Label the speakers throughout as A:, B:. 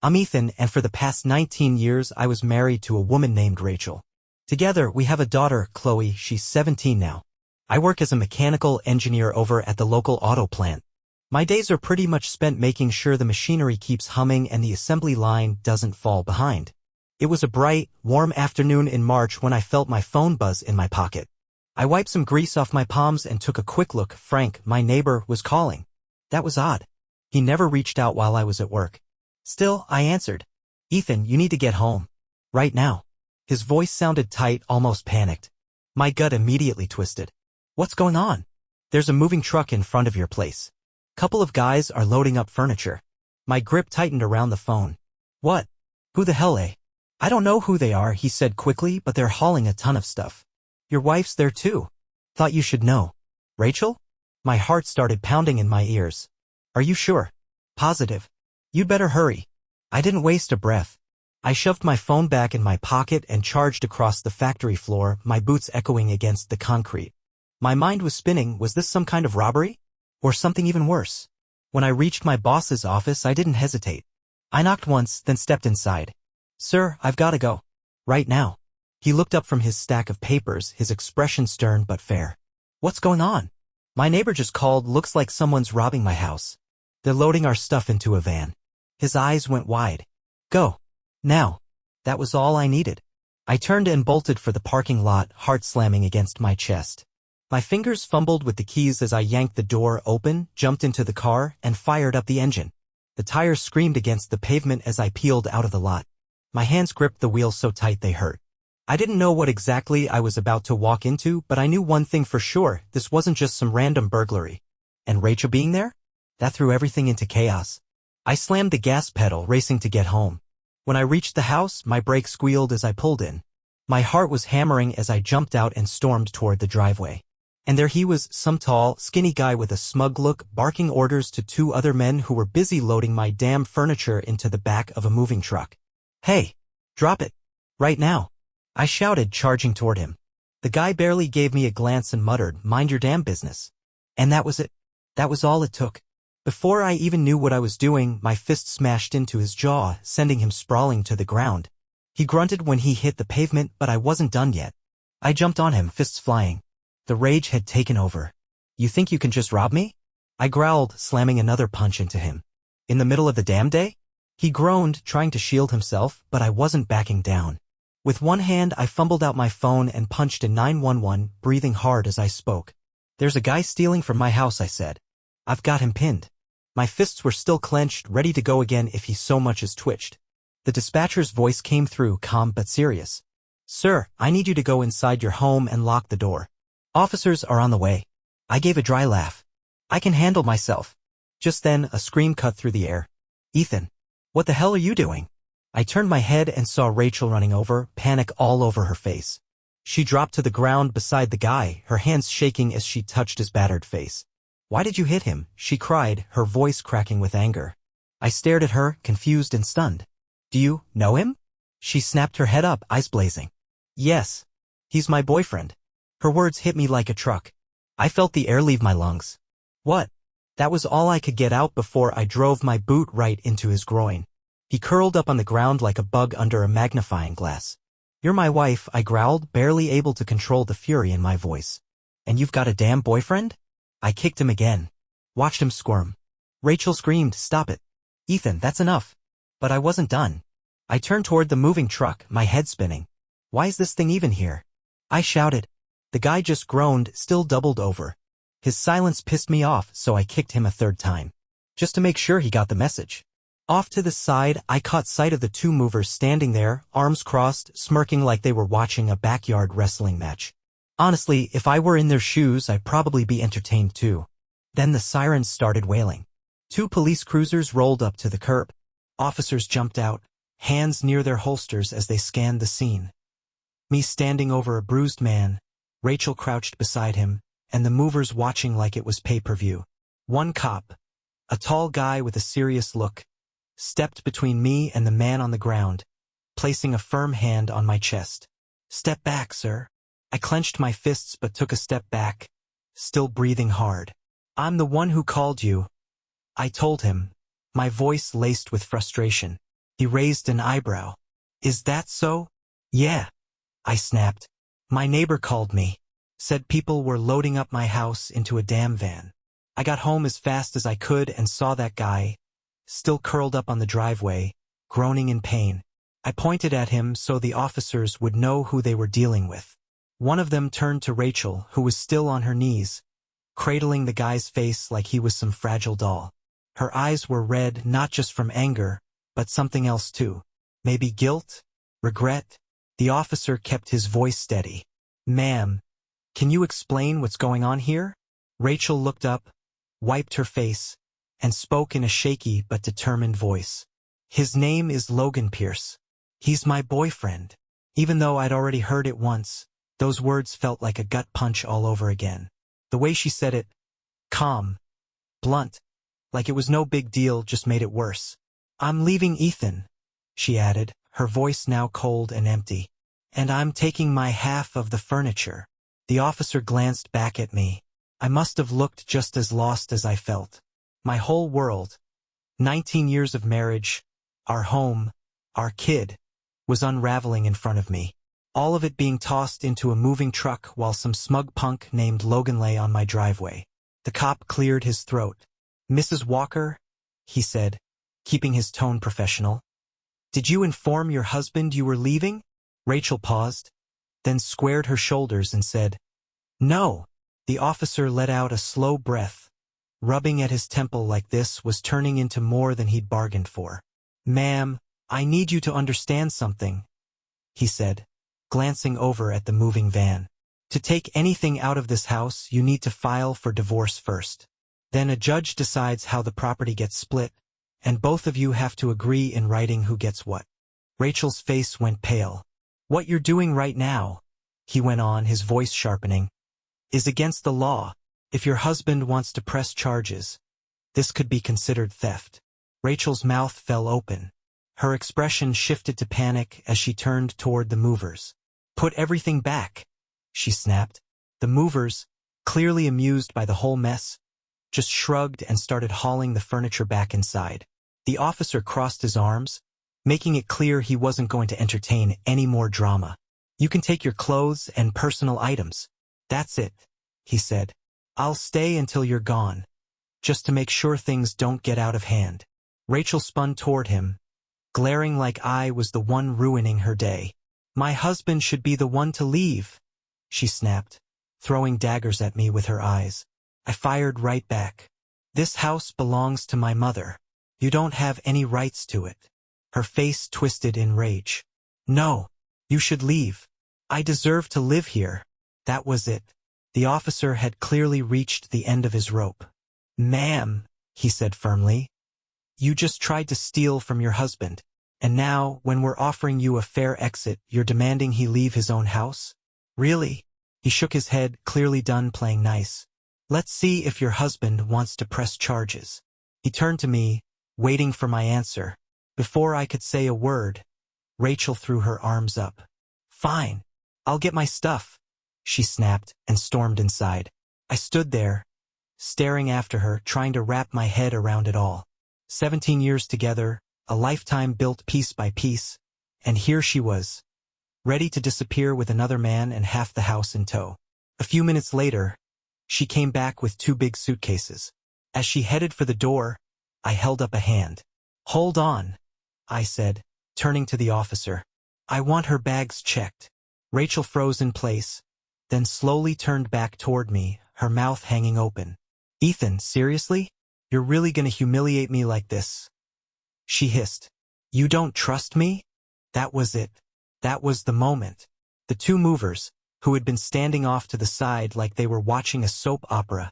A: I'm Ethan, and for the past 19 years I was married to a woman named Rachel. Together, we have a daughter, Chloe. She's 17 now. I work as a mechanical engineer over at the local auto plant. My days are pretty much spent making sure the machinery keeps humming and the assembly line doesn't fall behind. It was a bright, warm afternoon in March when I felt my phone buzz in my pocket. I wiped some grease off my palms and took a quick look. Frank, my neighbor, was calling. That was odd. He never reached out while I was at work. Still, I answered. Ethan, you need to get home. Right now. His voice sounded tight, almost panicked. My gut immediately twisted. What's going on? There's a moving truck in front of your place. Couple of guys are loading up furniture. My grip tightened around the phone. What? Who the hell, eh? I don't know who they are, he said quickly, but they're hauling a ton of stuff. Your wife's there too. Thought you should know. Rachel? My heart started pounding in my ears. Are you sure? Positive. You'd better hurry. I didn't waste a breath. I shoved my phone back in my pocket and charged across the factory floor, my boots echoing against the concrete. My mind was spinning. Was this some kind of robbery? Or something even worse? When I reached my boss's office, I didn't hesitate. I knocked once, then stepped inside. Sir, I've got to go. Right now. He looked up from his stack of papers, his expression stern but fair. What's going on? My neighbor just called. Looks like someone's robbing my house. They're loading our stuff into a van. His eyes went wide. Go. Now. That was all I needed. I turned and bolted for the parking lot, heart slamming against my chest. My fingers fumbled with the keys as I yanked the door open, jumped into the car, and fired up the engine. The tires screamed against the pavement as I peeled out of the lot. My hands gripped the wheel so tight they hurt. I didn't know what exactly I was about to walk into, but I knew one thing for sure: this wasn't just some random burglary. And Rachel being there? That threw everything into chaos. I slammed the gas pedal, racing to get home. When I reached the house, my brakes squealed as I pulled in. My heart was hammering as I jumped out and stormed toward the driveway. And there he was, some tall, skinny guy with a smug look, barking orders to two other men who were busy loading my damn furniture into the back of a moving truck. Hey! Drop it! Right now! I shouted, charging toward him. The guy barely gave me a glance and muttered, "Mind your damn business." And that was it. That was all it took. Before I even knew what I was doing, my fist smashed into his jaw, sending him sprawling to the ground. He grunted when he hit the pavement, but I wasn't done yet. I jumped on him, fists flying. The rage had taken over. You think you can just rob me? I growled, slamming another punch into him. In the middle of the damn day? He groaned, trying to shield himself, but I wasn't backing down. With one hand, I fumbled out my phone and punched a 911, breathing hard as I spoke. There's a guy stealing from my house, I said. I've got him pinned. My fists were still clenched, ready to go again if he so much as twitched. The dispatcher's voice came through, calm but serious. Sir, I need you to go inside your home and lock the door. Officers are on the way. I gave a dry laugh. I can handle myself. Just then, a scream cut through the air. Ethan, what the hell are you doing? I turned my head and saw Rachel running over, panic all over her face. She dropped to the ground beside the guy, her hands shaking as she touched his battered face. Why did you hit him? She cried, her voice cracking with anger. I stared at her, confused and stunned. Do you know him? She snapped her head up, eyes blazing. Yes. He's my boyfriend. Her words hit me like a truck. I felt the air leave my lungs. What? That was all I could get out before I drove my boot right into his groin. He curled up on the ground like a bug under a magnifying glass. You're my wife, I growled, barely able to control the fury in my voice. And you've got a damn boyfriend? I kicked him again. Watched him squirm. Rachel screamed, "Stop it. Ethan, that's enough." But I wasn't done. I turned toward the moving truck, my head spinning. Why is this thing even here? I shouted. The guy just groaned, still doubled over. His silence pissed me off, so I kicked him a third time. Just to make sure he got the message. Off to the side, I caught sight of the two movers standing there, arms crossed, smirking like they were watching a backyard wrestling match. Honestly, if I were in their shoes, I'd probably be entertained too. Then the sirens started wailing. Two police cruisers rolled up to the curb. Officers jumped out, hands near their holsters as they scanned the scene. Me standing over a bruised man, Rachel crouched beside him, and the movers watching like it was pay-per-view. One cop, a tall guy with a serious look, stepped between me and the man on the ground, placing a firm hand on my chest. Step back, sir. I clenched my fists but took a step back, still breathing hard. I'm the one who called you, I told him, my voice laced with frustration. He raised an eyebrow. Is that so? Yeah, I snapped. My neighbor called me. Said people were loading up my house into a damn van. I got home as fast as I could and saw that guy, still curled up on the driveway, groaning in pain. I pointed at him so the officers would know who they were dealing with. One of them turned to Rachel, who was still on her knees, cradling the guy's face like he was some fragile doll. Her eyes were red not just from anger, but something else too. Maybe guilt? Regret? The officer kept his voice steady. Ma'am, can you explain what's going on here? Rachel looked up, wiped her face, and spoke in a shaky but determined voice. His name is Logan Pierce. He's my boyfriend. Even though I'd already heard it once, those words felt like a gut punch all over again. The way she said it, calm, blunt, like it was no big deal, just made it worse. I'm leaving Ethan, she added, her voice now cold and empty. And I'm taking my half of the furniture. The officer glanced back at me. I must have looked just as lost as I felt. My whole world, 19 years of marriage, our home, our kid, was unraveling in front of me. All of it being tossed into a moving truck while some smug punk named Logan lay on my driveway. The cop cleared his throat. Mrs. Walker, he said, keeping his tone professional. Did you inform your husband you were leaving? Rachel paused, then squared her shoulders and said, No. The officer let out a slow breath. Rubbing at his temple like this was turning into more than he'd bargained for. Ma'am, I need you to understand something, he said, glancing over at the moving van. To take anything out of this house, you need to file for divorce first. Then a judge decides how the property gets split, and both of you have to agree in writing who gets what. Rachel's face went pale. What you're doing right now, he went on, his voice sharpening, is against the law. If your husband wants to press charges, this could be considered theft. Rachel's mouth fell open. Her expression shifted to panic as she turned toward the movers. Put everything back, she snapped. The movers, clearly amused by the whole mess, just shrugged and started hauling the furniture back inside. The officer crossed his arms, making it clear he wasn't going to entertain any more drama. You can take your clothes and personal items. That's it, he said. I'll stay until you're gone, just to make sure things don't get out of hand. Rachel spun toward him, glaring like I was the one ruining her day. My husband should be the one to leave, she snapped, throwing daggers at me with her eyes. I fired right back. This house belongs to my mother. You don't have any rights to it. Her face twisted in rage. No, you should leave. I deserve to live here. That was it. The officer had clearly reached the end of his rope. Ma'am, he said firmly, you just tried to steal from your husband. And now, when we're offering you a fair exit, you're demanding he leave his own house? Really? He shook his head, clearly done playing nice. Let's see if your husband wants to press charges. He turned to me, waiting for my answer. Before I could say a word, Rachel threw her arms up. Fine. I'll get my stuff, she snapped and stormed inside. I stood there, staring after her, trying to wrap my head around it all. 17 years together, a lifetime built piece by piece, and here she was, ready to disappear with another man and half the house in tow. A few minutes later, she came back with 2 big suitcases. As she headed for the door, I held up a hand. Hold on, I said, turning to the officer. I want her bags checked. Rachel froze in place, then slowly turned back toward me, her mouth hanging open. Ethan, seriously? You're really gonna humiliate me like this? She hissed. You don't trust me? That was it. That was the moment. The 2 movers, who had been standing off to the side like they were watching a soap opera,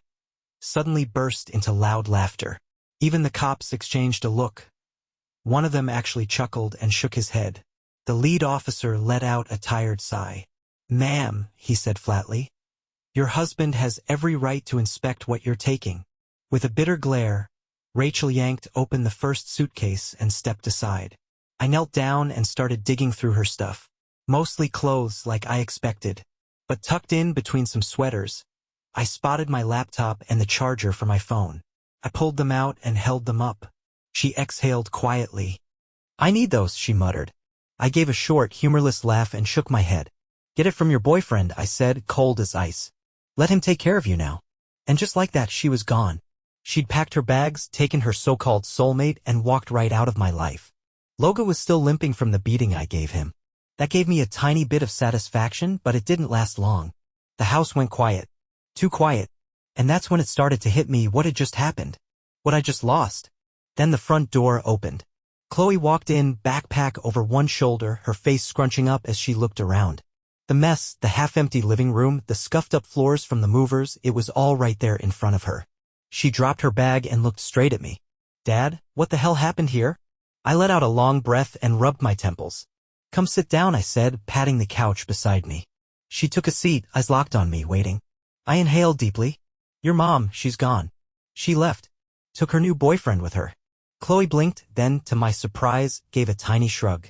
A: suddenly burst into loud laughter. Even the cops exchanged a look. One of them actually chuckled and shook his head. The lead officer let out a tired sigh. Ma'am, he said flatly, your husband has every right to inspect what you're taking. With a bitter glare, Rachel yanked open the first suitcase and stepped aside. I knelt down and started digging through her stuff. Mostly clothes like I expected, but tucked in between some sweaters, I spotted my laptop and the charger for my phone. I pulled them out and held them up. She exhaled quietly. I need those, she muttered. I gave a short, humorless laugh and shook my head. Get it from your boyfriend, I said, cold as ice. Let him take care of you now. And just like that, she was gone. She'd packed her bags, taken her so-called soulmate, and walked right out of my life. Loga was still limping from the beating I gave him. That gave me a tiny bit of satisfaction, but it didn't last long. The house went quiet. Too quiet. And that's when it started to hit me what had just happened. What I just lost. Then the front door opened. Chloe walked in, backpack over one shoulder, her face scrunching up as she looked around. The mess, the half-empty living room, the scuffed-up floors from the movers, it was all right there in front of her. She dropped her bag and looked straight at me. Dad, what the hell happened here? I let out a long breath and rubbed my temples. Come sit down, I said, patting the couch beside me. She took a seat, eyes locked on me, waiting. I inhaled deeply. Your mom, she's gone. She left. Took her new boyfriend with her. Chloe blinked, then, to my surprise, gave a tiny shrug.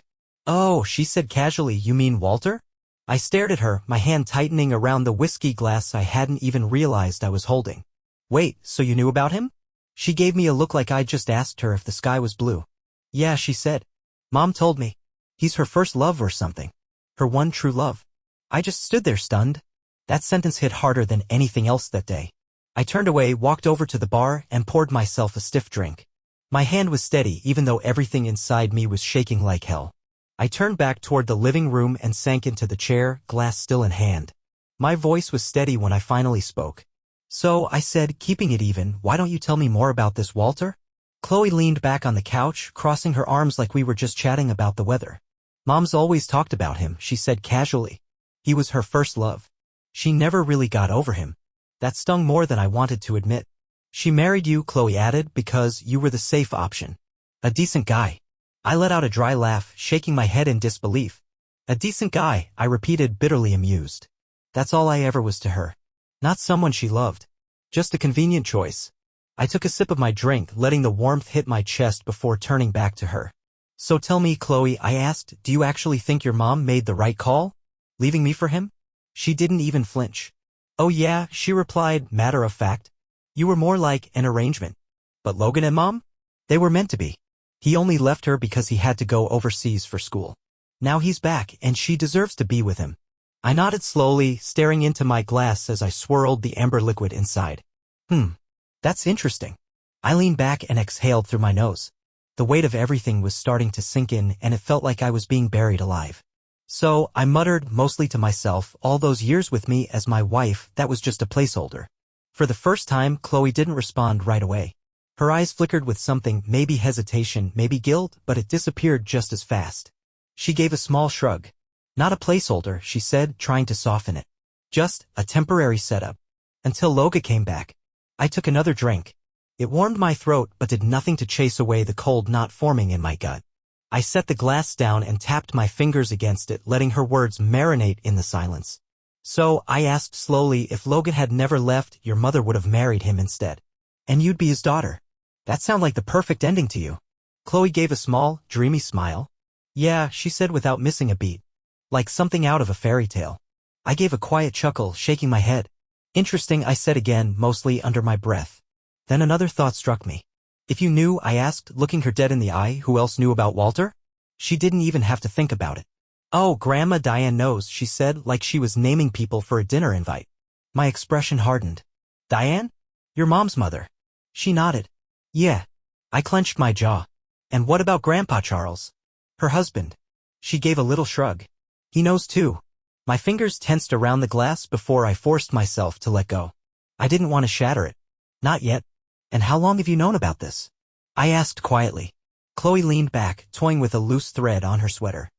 A: Oh, she said casually, you mean Walter? I stared at her, my hand tightening around the whiskey glass I hadn't even realized I was holding. Wait, so you knew about him? She gave me a look like I'd just asked her if the sky was blue. Yeah, she said. Mom told me. He's her first love or something. Her one true love. I just stood there stunned. That sentence hit harder than anything else that day. I turned away, walked over to the bar, and poured myself a stiff drink. My hand was steady even though everything inside me was shaking like hell. I turned back toward the living room and sank into the chair, glass still in hand. My voice was steady when I finally spoke. So, I said, keeping it even, why don't you tell me more about this Walter? Chloe leaned back on the couch, crossing her arms like we were just chatting about the weather. Mom's always talked about him, she said casually. He was her first love. She never really got over him. That stung more than I wanted to admit. She married you, Chloe added, because you were the safe option. A decent guy. I let out a dry laugh, shaking my head in disbelief. A decent guy, I repeated, bitterly amused. That's all I ever was to her. Not someone she loved. Just a convenient choice. I took a sip of my drink, letting the warmth hit my chest before turning back to her. So tell me, Chloe, I asked, do you actually think your mom made the right call? Leaving me for him? She didn't even flinch. Oh yeah, she replied, matter of fact. You were more like an arrangement. But Logan and Mom? They were meant to be. He only left her because he had to go overseas for school. Now he's back, and she deserves to be with him. I nodded slowly, staring into my glass as I swirled the amber liquid inside. That's interesting. I leaned back and exhaled through my nose. The weight of everything was starting to sink in, and it felt like I was being buried alive. So, I muttered, mostly to myself, all those years with me as my wife, that was just a placeholder. For the first time, Chloe didn't respond right away. Her eyes flickered with something, maybe hesitation, maybe guilt, but it disappeared just as fast. She gave a small shrug. Not a placeholder, she said, trying to soften it. Just a temporary setup. Until Loga came back. I took another drink. It warmed my throat but did nothing to chase away the cold knot forming in my gut. I set the glass down and tapped my fingers against it, letting her words marinate in the silence. So, I asked slowly, if Logan had never left, your mother would have married him instead. And you'd be his daughter. That sounds like the perfect ending to you. Chloe gave a small, dreamy smile. Yeah, she said without missing a beat. Like something out of a fairy tale. I gave a quiet chuckle, shaking my head. Interesting, I said again, mostly under my breath. Then another thought struck me. If you knew, I asked, looking her dead in the eye, who else knew about Walter? She didn't even have to think about it. Oh, Grandma Diane knows, she said, like she was naming people for a dinner invite. My expression hardened. Diane? Your mom's mother. She nodded. Yeah. I clenched my jaw. And what about Grandpa Charles? Her husband. She gave a little shrug. He knows too. My fingers tensed around the glass before I forced myself to let go. I didn't want to shatter it. Not yet. And how long have you known about this? I asked quietly. Chloe leaned back, toying with a loose thread on her sweater.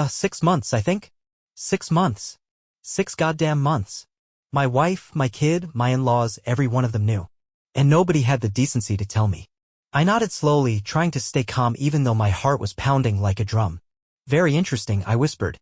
A: 6 months, I think. 6 months. 6 goddamn months. My wife, my kid, my in-laws, every one of them knew. And nobody had the decency to tell me. I nodded slowly, trying to stay calm even though my heart was pounding like a drum. Very interesting, I whispered.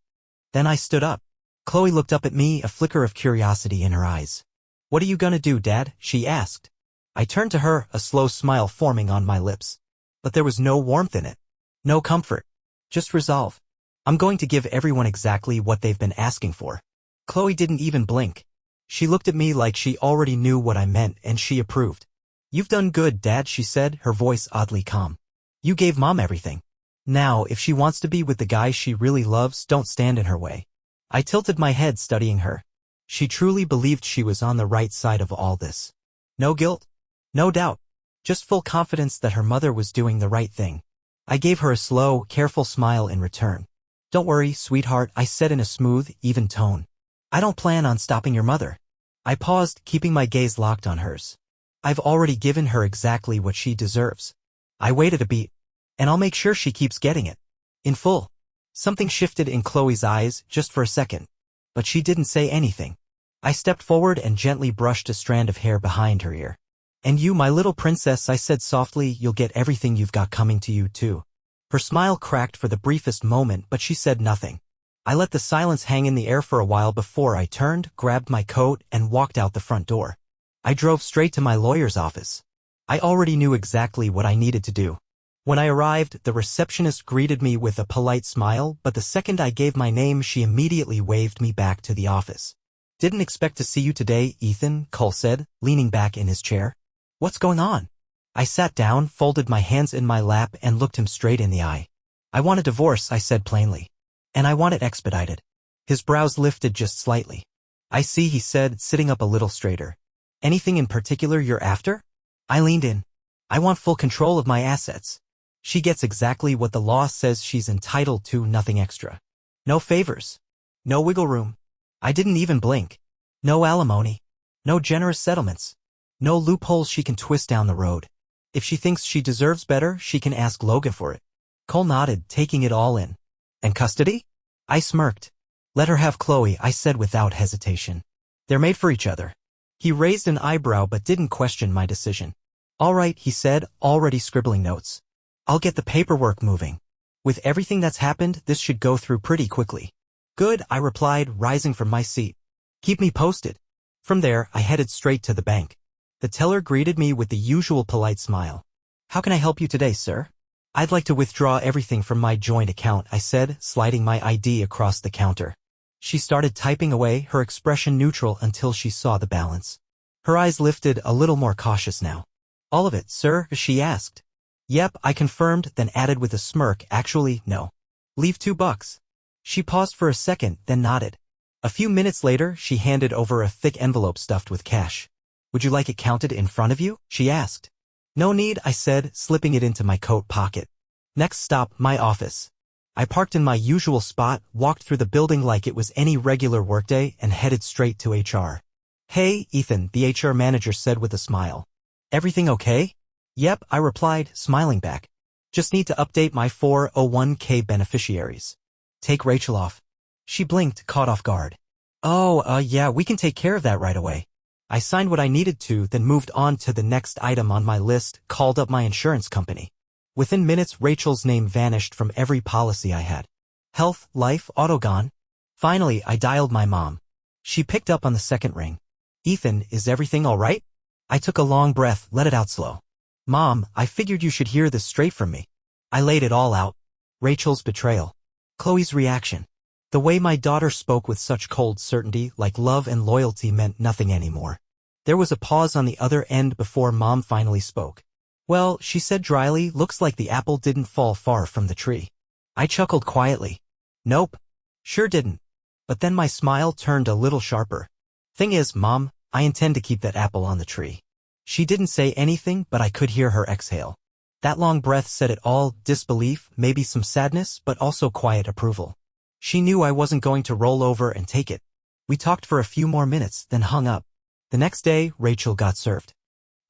A: Then I stood up. Chloe looked up at me, a flicker of curiosity in her eyes. What are you gonna do, Dad? She asked. I turned to her, a slow smile forming on my lips. But there was no warmth in it. No comfort. Just resolve. I'm going to give everyone exactly what they've been asking for. Chloe didn't even blink. She looked at me like she already knew what I meant and she approved. You've done good, Dad, she said, her voice oddly calm. You gave Mom everything. Now, if she wants to be with the guy she really loves, don't stand in her way. I tilted my head studying her. She truly believed she was on the right side of all this. No guilt. No doubt. Just full confidence that her mother was doing the right thing. I gave her a slow, careful smile in return. Don't worry, sweetheart, I said in a smooth, even tone. I don't plan on stopping your mother. I paused, keeping my gaze locked on hers. I've already given her exactly what she deserves. I waited a beat, and I'll make sure she keeps getting it. In full. Something shifted in Chloe's eyes, just for a second. But she didn't say anything. I stepped forward and gently brushed a strand of hair behind her ear. And you, my little princess, I said softly, you'll get everything you've got coming to you, too. Her smile cracked for the briefest moment, but she said nothing. I let the silence hang in the air for a while before I turned, grabbed my coat, and walked out the front door. I drove straight to my lawyer's office. I already knew exactly what I needed to do. When I arrived, the receptionist greeted me with a polite smile, but the second I gave my name, she immediately waved me back to the office. Didn't expect to see you today, Ethan, Cole said, leaning back in his chair. What's going on? I sat down, folded my hands in my lap, and looked him straight in the eye. I want a divorce, I said plainly. And I want it expedited. His brows lifted just slightly. I see, he said, sitting up a little straighter. Anything in particular you're after? I leaned in. I want full control of my assets. She gets exactly what the law says she's entitled to, nothing extra. No favors. No wiggle room. I didn't even blink. No alimony. No generous settlements. No loopholes she can twist down the road. If she thinks she deserves better, she can ask Logan for it. Cole nodded, taking it all in. And custody? I smirked. Let her have Chloe, I said without hesitation. They're made for each other. He raised an eyebrow but didn't question my decision. All right, he said, already scribbling notes. I'll get the paperwork moving. With everything that's happened, this should go through pretty quickly. Good, I replied, rising from my seat. Keep me posted. From there, I headed straight to the bank. The teller greeted me with the usual polite smile. How can I help you today, sir? I'd like to withdraw everything from my joint account, I said, sliding my ID across the counter. She started typing away, her expression neutral until she saw the balance. Her eyes lifted, a little more cautious now. All of it, sir? She asked. Yep, I confirmed, then added with a smirk, actually, no. Leave $2. She paused for a second, then nodded. A few minutes later, she handed over a thick envelope stuffed with cash. Would you like it counted in front of you? She asked. No need, I said, slipping it into my coat pocket. Next stop, my office. I parked in my usual spot, walked through the building like it was any regular workday, and headed straight to HR. Hey, Ethan, the HR manager said with a smile. Everything okay? Yep, I replied, smiling back. Just need to update my 401k beneficiaries. Take Rachel off. She blinked, caught off guard. Oh, yeah, we can take care of that right away. I signed what I needed to, then moved on to the next item on my list, called up my insurance company. Within minutes, Rachel's name vanished from every policy I had. Health, life, auto gone. Finally, I dialed my mom. She picked up on the second ring. Ethan, is everything all right? I took a long breath, let it out slow. Mom, I figured you should hear this straight from me. I laid it all out. Rachel's betrayal. Chloe's reaction. The way my daughter spoke with such cold certainty, like love and loyalty meant nothing anymore. There was a pause on the other end before Mom finally spoke. Well, she said dryly, looks like the apple didn't fall far from the tree. I chuckled quietly. Nope. Sure didn't. But then my smile turned a little sharper. Thing is, Mom, I intend to keep that apple on the tree. She didn't say anything, but I could hear her exhale. That long breath said it all, disbelief, maybe some sadness, but also quiet approval. She knew I wasn't going to roll over and take it. We talked for a few more minutes, then hung up. The next day, Rachel got served.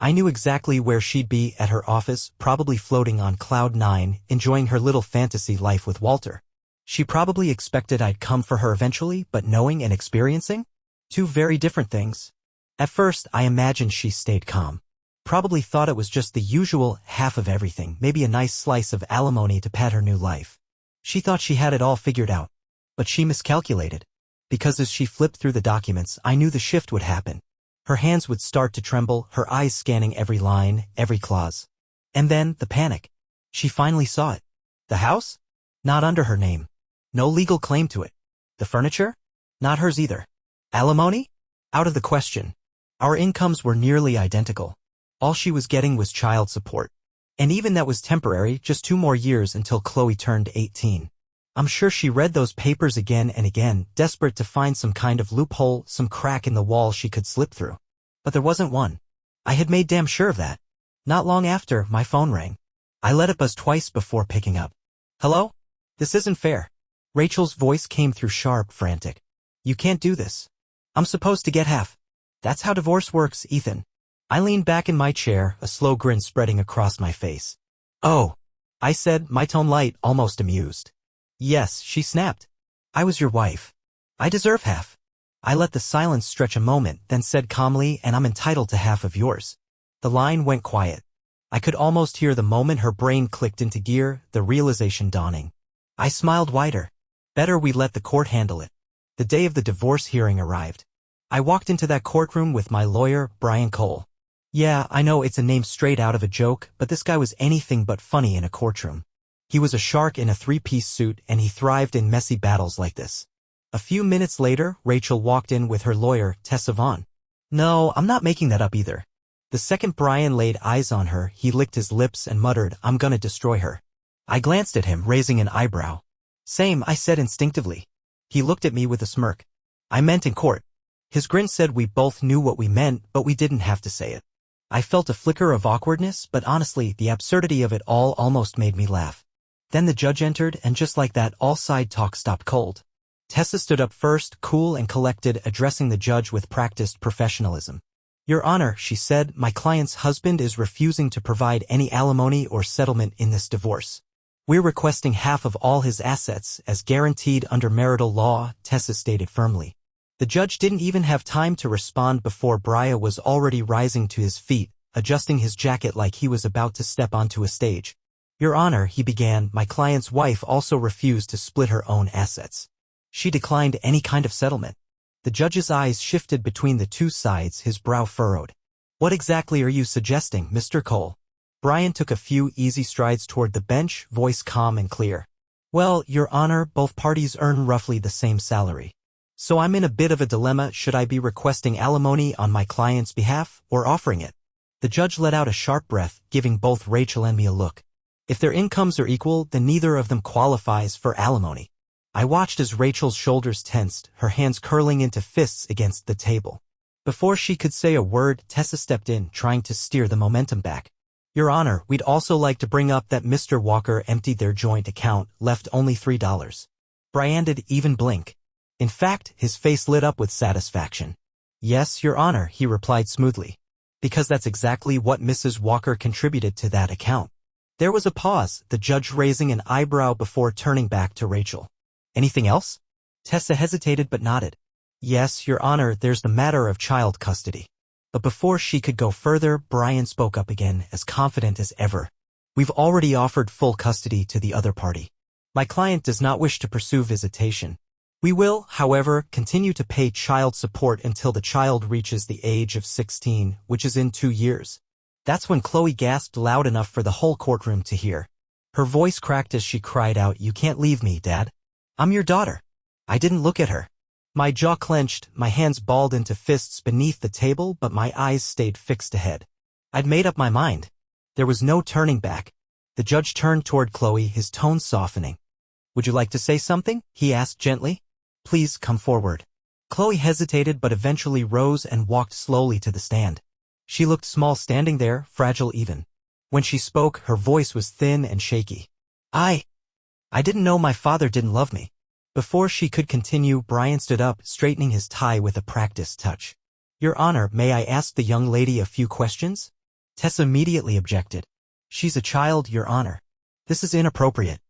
A: I knew exactly where she'd be, at her office, probably floating on cloud 9, enjoying her little fantasy life with Walter. She probably expected I'd come for her eventually, but knowing and experiencing? Two very different things. At first, I imagined she stayed calm. Probably thought it was just the usual half of everything, maybe a nice slice of alimony to pad her new life. She thought she had it all figured out. But she miscalculated. Because as she flipped through the documents, I knew the shift would happen. Her hands would start to tremble, her eyes scanning every line, every clause. And then, the panic. She finally saw it. The house? Not under her name. No legal claim to it. The furniture? Not hers either. Alimony? Out of the question. Our incomes were nearly identical. All she was getting was child support. And even that was temporary, just 2 more years until Chloe turned 18. I'm sure she read those papers again and again, desperate to find some kind of loophole, some crack in the wall she could slip through. But there wasn't one. I had made damn sure of that. Not long after, my phone rang. I let it buzz twice before picking up. Hello? This isn't fair. Rachel's voice came through sharp, frantic. You can't do this. I'm supposed to get half. That's how divorce works, Ethan. I leaned back in my chair, a slow grin spreading across my face. Oh, I said, my tone light, almost amused. Yes, she snapped. I was your wife. I deserve half. I let the silence stretch a moment, then said calmly, and I'm entitled to half of yours. The line went quiet. I could almost hear the moment her brain clicked into gear, the realization dawning. I smiled wider. Better we let the court handle it. The day of the divorce hearing arrived. I walked into that courtroom with my lawyer, Brian Cole. Yeah, I know it's a name straight out of a joke, but this guy was anything but funny in a courtroom. He was a shark in a 3-piece suit, and he thrived in messy battles like this. A few minutes later, Rachel walked in with her lawyer, Tessa Vaughn. No, I'm not making that up either. The second Brian laid eyes on her, he licked his lips and muttered, I'm gonna destroy her. I glanced at him, raising an eyebrow. Same, I said instinctively. He looked at me with a smirk. I meant in court. His grin said we both knew what we meant, but we didn't have to say it. I felt a flicker of awkwardness, but honestly, the absurdity of it all almost made me laugh. Then the judge entered, and just like that, all side talk stopped cold. Tessa stood up first, cool and collected, addressing the judge with practiced professionalism. Your Honor, she said, my client's husband is refusing to provide any alimony or settlement in this divorce. We're requesting half of all his assets, as guaranteed under marital law, Tessa stated firmly. The judge didn't even have time to respond before Brian was already rising to his feet, adjusting his jacket like he was about to step onto a stage. Your Honor, he began, my client's wife also refused to split her own assets. She declined any kind of settlement. The judge's eyes shifted between the two sides, his brow furrowed. What exactly are you suggesting, Mr. Cole? Brian took a few easy strides toward the bench, voice calm and clear. Well, Your Honor, both parties earn roughly the same salary. So I'm in a bit of a dilemma. Should I be requesting alimony on my client's behalf, or offering it? The judge let out a sharp breath, giving both Rachel and me a look. If their incomes are equal, then neither of them qualifies for alimony. I watched as Rachel's shoulders tensed, her hands curling into fists against the table. Before she could say a word, Tessa stepped in, trying to steer the momentum back. Your Honor, we'd also like to bring up that Mr. Walker emptied their joint account, left only $3. Brian didn't even blink. In fact, his face lit up with satisfaction. Yes, Your Honor, he replied smoothly. Because that's exactly what Mrs. Walker contributed to that account. There was a pause, the judge raising an eyebrow before turning back to Rachel. Anything else? Tessa hesitated but nodded. Yes, Your Honor, there's the matter of child custody. But before she could go further, Brian spoke up again, as confident as ever. We've already offered full custody to the other party. My client does not wish to pursue visitation. We will, however, continue to pay child support until the child reaches the age of 16, which is in 2 years. That's when Chloe gasped loud enough for the whole courtroom to hear. Her voice cracked as she cried out, You can't leave me, Dad. I'm your daughter. I didn't look at her. My jaw clenched, my hands balled into fists beneath the table, but my eyes stayed fixed ahead. I'd made up my mind. There was no turning back. The judge turned toward Chloe, his tone softening. Would you like to say something? He asked gently. Please come forward. Chloe hesitated but eventually rose and walked slowly to the stand. She looked small standing there, fragile even. When she spoke, her voice was thin and shaky. I didn't know my father didn't love me. Before she could continue, Brian stood up, straightening his tie with a practiced touch. Your Honor, may I ask the young lady a few questions? Tessa immediately objected. She's a child, Your Honor. This is inappropriate.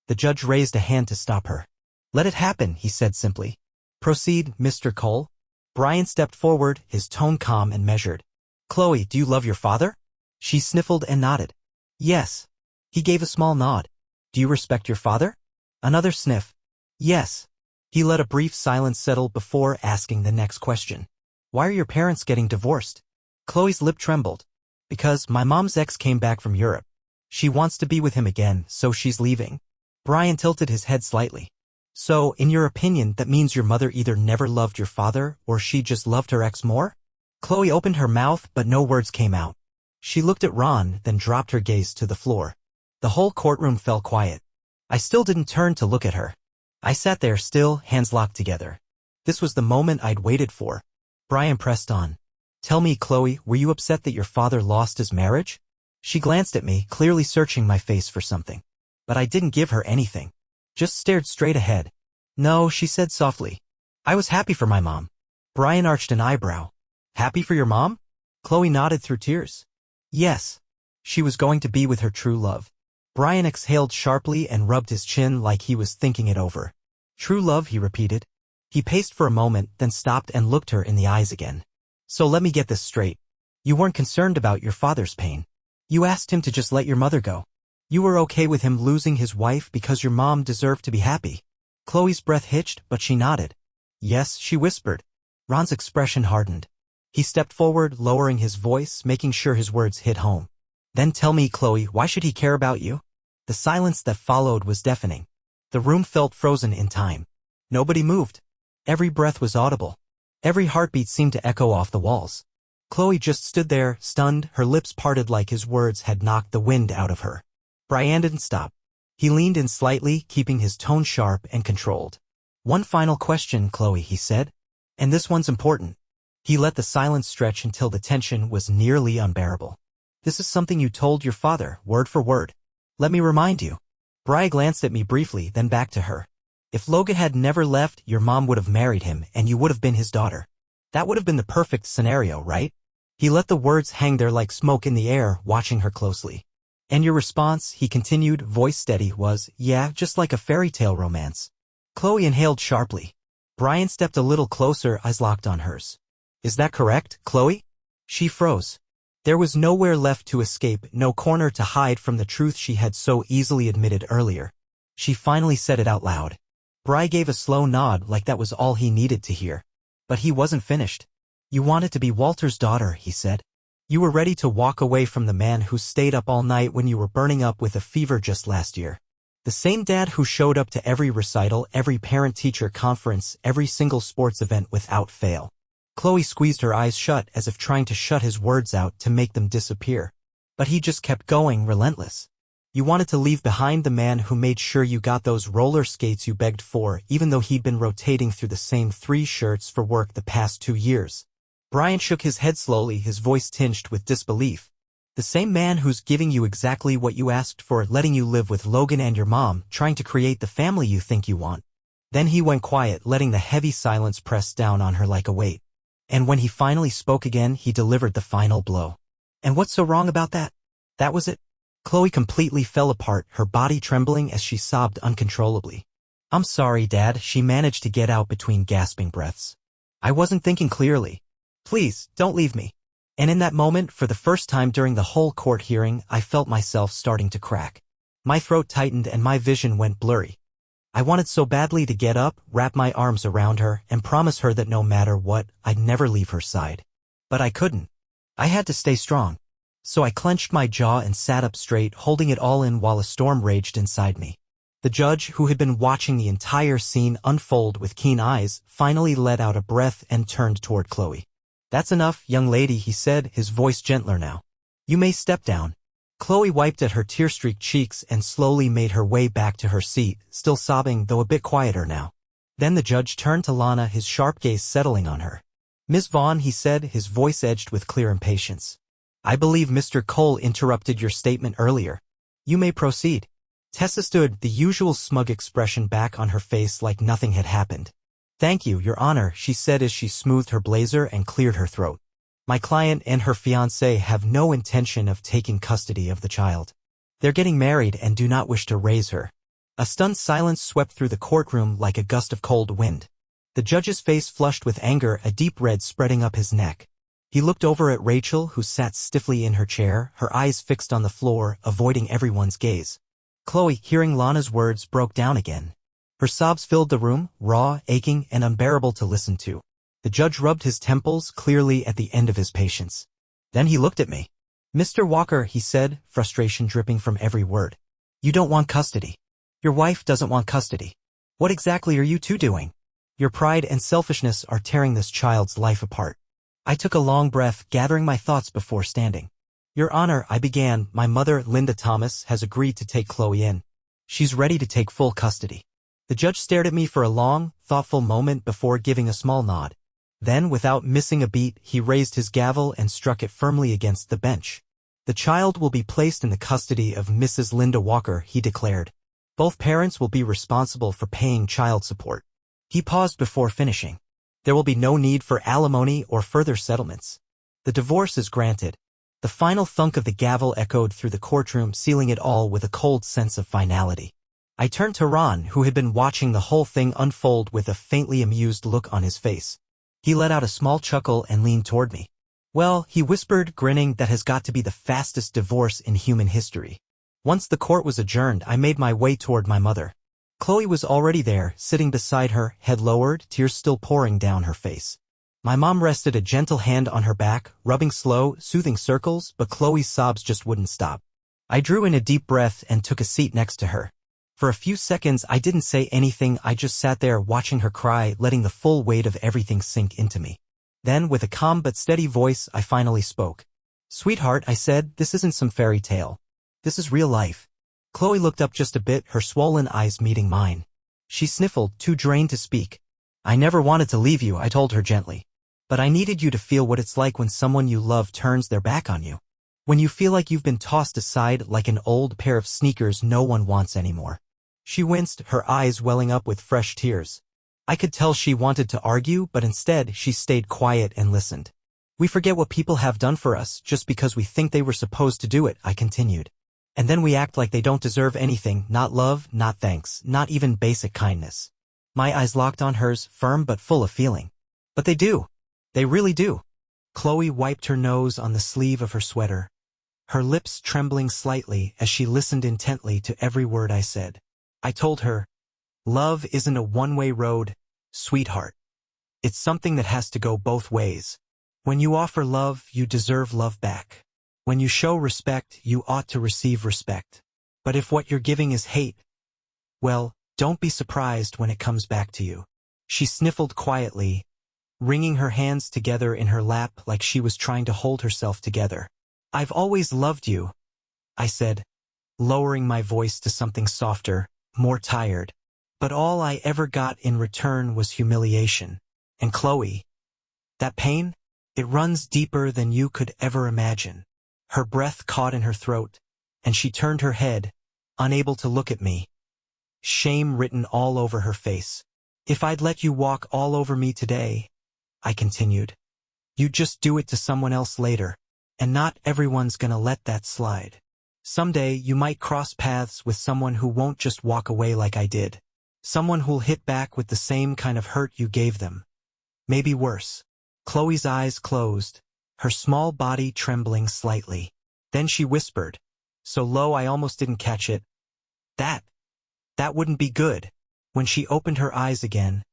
A: The judge raised a hand to stop her. Let it happen, he said simply. Proceed, Mr. Cole. Brian stepped forward, his tone calm and measured. Chloe, do you love your father? She sniffled and nodded. Yes. He gave a small nod. Do you respect your father? Another sniff. Yes. He let a brief silence settle before asking the next question. Why are your parents getting divorced? Chloe's lip trembled. Because my mom's ex came back from Europe. She wants to be with him again, so she's leaving. Brian tilted his head slightly. So, in your opinion, that means your mother either never loved your father, or she just loved her ex more? Chloe opened her mouth, but no words came out. She looked at Ron, then dropped her gaze to the floor. The whole courtroom fell quiet. I still didn't turn to look at her. I sat there still, hands locked together. This was the moment I'd waited for. Brian pressed on. Tell me, Chloe, were you upset that your father lost his marriage? She glanced at me, clearly searching my face for something. But I didn't give her anything. Just stared straight ahead. No, she said softly. I was happy for my mom. Brian arched an eyebrow. Happy for your mom? Chloe nodded through tears. Yes. She was going to be with her true love. Brian exhaled sharply and rubbed his chin like he was thinking it over. True love, he repeated. He paced for a moment, then stopped and looked her in the eyes again. So let me get this straight. You weren't concerned about your father's pain. You asked him to just let your mother go. You were okay with him losing his wife because your mom deserved to be happy. Chloe's breath hitched, but she nodded. Yes, she whispered. Ron's expression hardened. He stepped forward, lowering his voice, making sure his words hit home. Then tell me, Chloe, why should he care about you? The silence that followed was deafening. The room felt frozen in time. Nobody moved. Every breath was audible. Every heartbeat seemed to echo off the walls. Chloe just stood there, stunned, her lips parted like his words had knocked the wind out of her. Brian didn't stop. He leaned in slightly, keeping his tone sharp and controlled. One final question, Chloe, he said. And this one's important. He let the silence stretch until the tension was nearly unbearable. This is something you told your father, word for word. Let me remind you. Brian glanced at me briefly, then back to her. If Logan had never left, your mom would have married him and you would have been his daughter. That would have been the perfect scenario, right? He let the words hang there like smoke in the air, watching her closely. And your response, he continued, voice steady, was, yeah, just like a fairy tale romance. Chloe inhaled sharply. Brian stepped a little closer, eyes locked on hers. Is that correct, Chloe? She froze. There was nowhere left to escape, no corner to hide from the truth she had so easily admitted earlier. She finally said it out loud. Brian gave a slow nod like that was all he needed to hear. But he wasn't finished. You wanted to be Walter's daughter, he said. You were ready to walk away from the man who stayed up all night when you were burning up with a fever just last year. The same dad who showed up to every recital, every parent-teacher conference, every single sports event without fail. Chloe squeezed her eyes shut as if trying to shut his words out to make them disappear. But he just kept going, relentless. You wanted to leave behind the man who made sure you got those roller skates you begged for, even though he'd been rotating through the same 3 shirts for work the past 2 years. Brian shook his head slowly, his voice tinged with disbelief. The same man who's giving you exactly what you asked for, letting you live with Logan and your mom, trying to create the family you think you want. Then he went quiet, letting the heavy silence press down on her like a weight. And when he finally spoke again, he delivered the final blow. And what's so wrong about that? That was it. Chloe completely fell apart, her body trembling as she sobbed uncontrollably. I'm sorry, Dad, she managed to get out between gasping breaths. I wasn't thinking clearly. Please, don't leave me. And in that moment, for the first time during the whole court hearing, I felt myself starting to crack. My throat tightened and my vision went blurry. I wanted so badly to get up, wrap my arms around her, and promise her that no matter what, I'd never leave her side. But I couldn't. I had to stay strong. So I clenched my jaw and sat up straight, holding it all in while a storm raged inside me. The judge, who had been watching the entire scene unfold with keen eyes, finally let out a breath and turned toward Chloe. That's enough, young lady, he said, his voice gentler now. You may step down. Chloe wiped at her tear-streaked cheeks and slowly made her way back to her seat, still sobbing, though a bit quieter now. Then the judge turned to Lana, his sharp gaze settling on her. Miss Vaughn, he said, his voice edged with clear impatience. I believe Mr. Cole interrupted your statement earlier. You may proceed. Tessa stood, the usual smug expression back on her face like nothing had happened. Thank you, Your Honor, she said as she smoothed her blazer and cleared her throat. My client and her fiancé have no intention of taking custody of the child. They're getting married and do not wish to raise her. A stunned silence swept through the courtroom like a gust of cold wind. The judge's face flushed with anger, a deep red spreading up his neck. He looked over at Rachel, who sat stiffly in her chair, her eyes fixed on the floor, avoiding everyone's gaze. Chloe, hearing Lana's words, broke down again. Her sobs filled the room, raw, aching, and unbearable to listen to. The judge rubbed his temples, clearly at the end of his patience. Then he looked at me. Mr. Walker, he said, frustration dripping from every word. You don't want custody. Your wife doesn't want custody. What exactly are you two doing? Your pride and selfishness are tearing this child's life apart. I took a long breath, gathering my thoughts before standing. Your Honor, I began, my mother, Linda Thomas, has agreed to take Chloe in. She's ready to take full custody. The judge stared at me for a long, thoughtful moment before giving a small nod. Then, without missing a beat, he raised his gavel and struck it firmly against the bench. The child will be placed in the custody of Mrs. Linda Walker, he declared. Both parents will be responsible for paying child support. He paused before finishing. There will be no need for alimony or further settlements. The divorce is granted. The final thunk of the gavel echoed through the courtroom, sealing it all with a cold sense of finality. I turned to Ron, who had been watching the whole thing unfold with a faintly amused look on his face. He let out a small chuckle and leaned toward me. Well, he whispered, grinning, that has got to be the fastest divorce in human history. Once the court was adjourned, I made my way toward my mother. Chloe was already there, sitting beside her, head lowered, tears still pouring down her face. My mom rested a gentle hand on her back, rubbing slow, soothing circles, but Chloe's sobs just wouldn't stop. I drew in a deep breath and took a seat next to her. For a few seconds I didn't say anything, I just sat there watching her cry, letting the full weight of everything sink into me. Then, with a calm but steady voice, I finally spoke. "Sweetheart," I said, "this isn't some fairy tale. This is real life." Chloe looked up just a bit, her swollen eyes meeting mine. She sniffled, too drained to speak. "I never wanted to leave you," I told her gently. "But I needed you to feel what it's like when someone you love turns their back on you. When you feel like you've been tossed aside like an old pair of sneakers no one wants anymore." She winced, her eyes welling up with fresh tears. I could tell she wanted to argue, but instead she stayed quiet and listened. "We forget what people have done for us just because we think they were supposed to do it," I continued. "And then we act like they don't deserve anything, not love, not thanks, not even basic kindness." My eyes locked on hers, firm but full of feeling. "But they do. They really do." Chloe wiped her nose on the sleeve of her sweater, her lips trembling slightly as she listened intently to every word I said. I told her, "Love isn't a one-way road, sweetheart. It's something that has to go both ways. When you offer love, you deserve love back. When you show respect, you ought to receive respect. But if what you're giving is hate, well, don't be surprised when it comes back to you." She sniffled quietly, wringing her hands together in her lap like she was trying to hold herself together. "I've always loved you," I said, lowering my voice to something softer, more tired. "But all I ever got in return was humiliation. And Chloe, that pain, it runs deeper than you could ever imagine." Her breath caught in her throat, and she turned her head, unable to look at me, shame written all over her face. "If I'd let you walk all over me today," I continued, "you'd just do it to someone else later, and not everyone's gonna let that slide. Someday you might cross paths with someone who won't just walk away like I did. Someone who'll hit back with the same kind of hurt you gave them. Maybe worse." Chloe's eyes closed, her small body trembling slightly. Then she whispered, so low I almost didn't catch it, That wouldn't be good." When she opened her eyes again,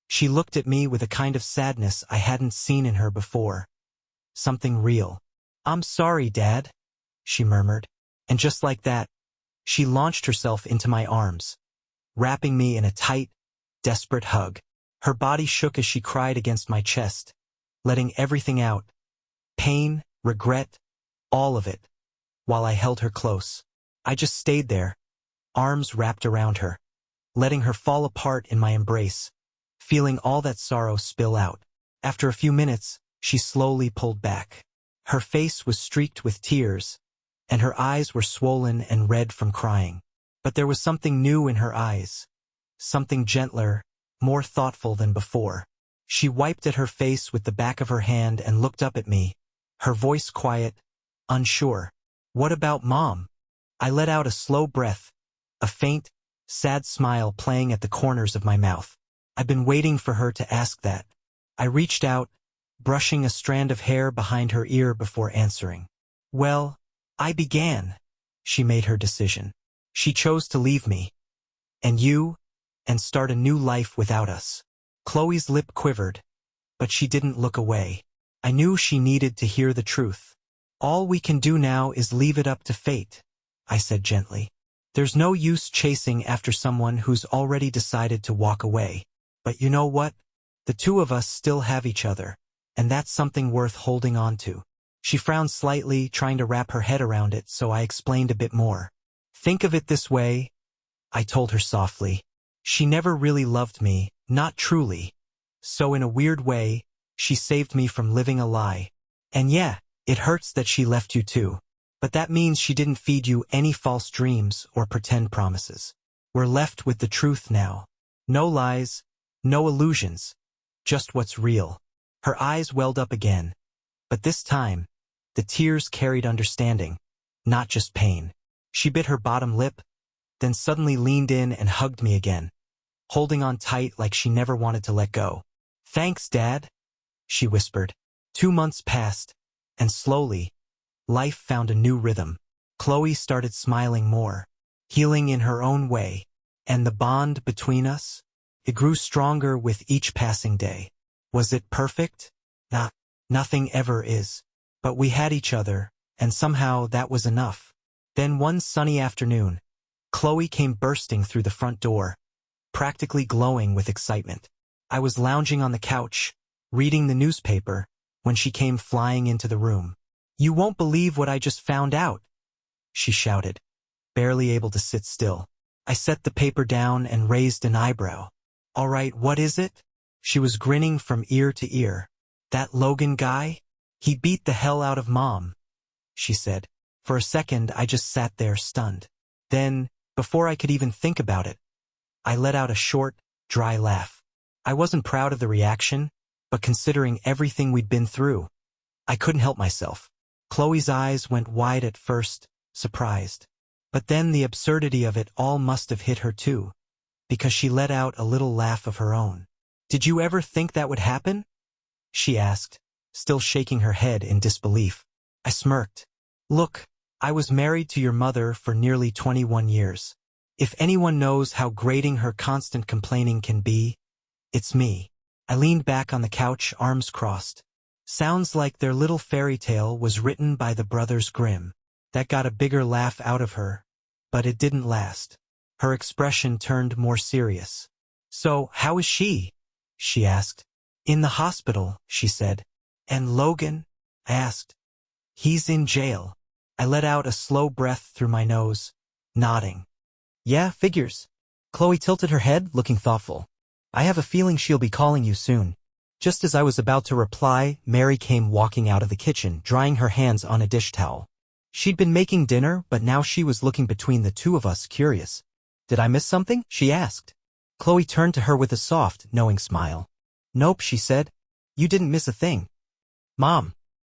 A: she looked at me with a kind of sadness I hadn't seen in her before. Something real. "I'm sorry, Dad," she murmured. And just like that, she launched herself into my arms, wrapping me in a tight, desperate hug. Her body shook as she cried against my chest, letting everything out. Pain, regret, all of it, while I held her close. I just stayed there, arms wrapped around her, letting her fall apart in my embrace, feeling all that sorrow spill out. After a few minutes, she slowly pulled back. Her face was streaked with tears, and her eyes were swollen and red from crying. But there was something new in her eyes, something gentler, more thoughtful than before. She wiped at her face with the back of her hand and looked up at me, her voice quiet, unsure. "What about Mom?" I let out a slow breath, a faint, sad smile playing at the corners of my mouth. I'd been waiting for her to ask that. I reached out, brushing a strand of hair behind her ear before answering. "Well, I began." She made her decision. She chose to leave me, and you, and start a new life without us. Chloe's lip quivered, but she didn't look away. I knew she needed to hear the truth. "All we can do now is leave it up to fate," I said gently. "There's no use chasing after someone who's already decided to walk away. But you know what? The two of us still have each other, and that's something worth holding on to." She frowned slightly, trying to wrap her head around it, so I explained a bit more. Think of it this way, I told her softly. She never really loved me, not truly. So in a weird way, she saved me from living a lie. And yeah, it hurts that she left you too. But that means she didn't feed you any false dreams or pretend promises. We're left with the truth now. No lies, no illusions. Just what's real. Her eyes welled up again. But this time, the tears carried understanding, not just pain. She bit her bottom lip, then suddenly leaned in and hugged me again, holding on tight like she never wanted to let go. Thanks, Dad, she whispered. 2 months passed, and slowly, life found a new rhythm. Chloe started smiling more, healing in her own way, and the bond between us, it grew stronger with each passing day. Was it perfect? Nothing ever is. But we had each other, and somehow that was enough. Then one sunny afternoon, Chloe came bursting through the front door, practically glowing with excitement. I was lounging on the couch, reading the newspaper, when she came flying into the room. You won't believe what I just found out, she shouted, barely able to sit still. I set the paper down and raised an eyebrow. All right, what is it? She was grinning from ear to ear. That Logan guy? He beat the hell out of Mom, she said. For a second, I just sat there stunned. Then, before I could even think about it, I let out a short, dry laugh. I wasn't proud of the reaction, but considering everything we'd been through, I couldn't help myself. Chloe's eyes went wide at first, surprised. But then the absurdity of it all must have hit her too, because she let out a little laugh of her own. Did you ever think that would happen? She asked, still shaking her head in disbelief. I smirked. Look, I was married to your mother for nearly 21 years. If anyone knows how grating her constant complaining can be, it's me. I leaned back on the couch, arms crossed. Sounds like their little fairy tale was written by the brothers Grimm. That got a bigger laugh out of her, but it didn't last. Her expression turned more serious. So, how is she? She asked. In the hospital, she said. And Logan? I asked. He's in jail. I let out a slow breath through my nose, nodding. Yeah, figures. Chloe tilted her head, looking thoughtful. I have a feeling she'll be calling you soon. Just as I was about to reply, Mary came walking out of the kitchen, drying her hands on a dish towel. She'd been making dinner, but now she was looking between the two of us, curious. Did I miss something? She asked. Chloe turned to her with a soft, knowing smile. Nope, she said. You didn't miss a thing. Mom,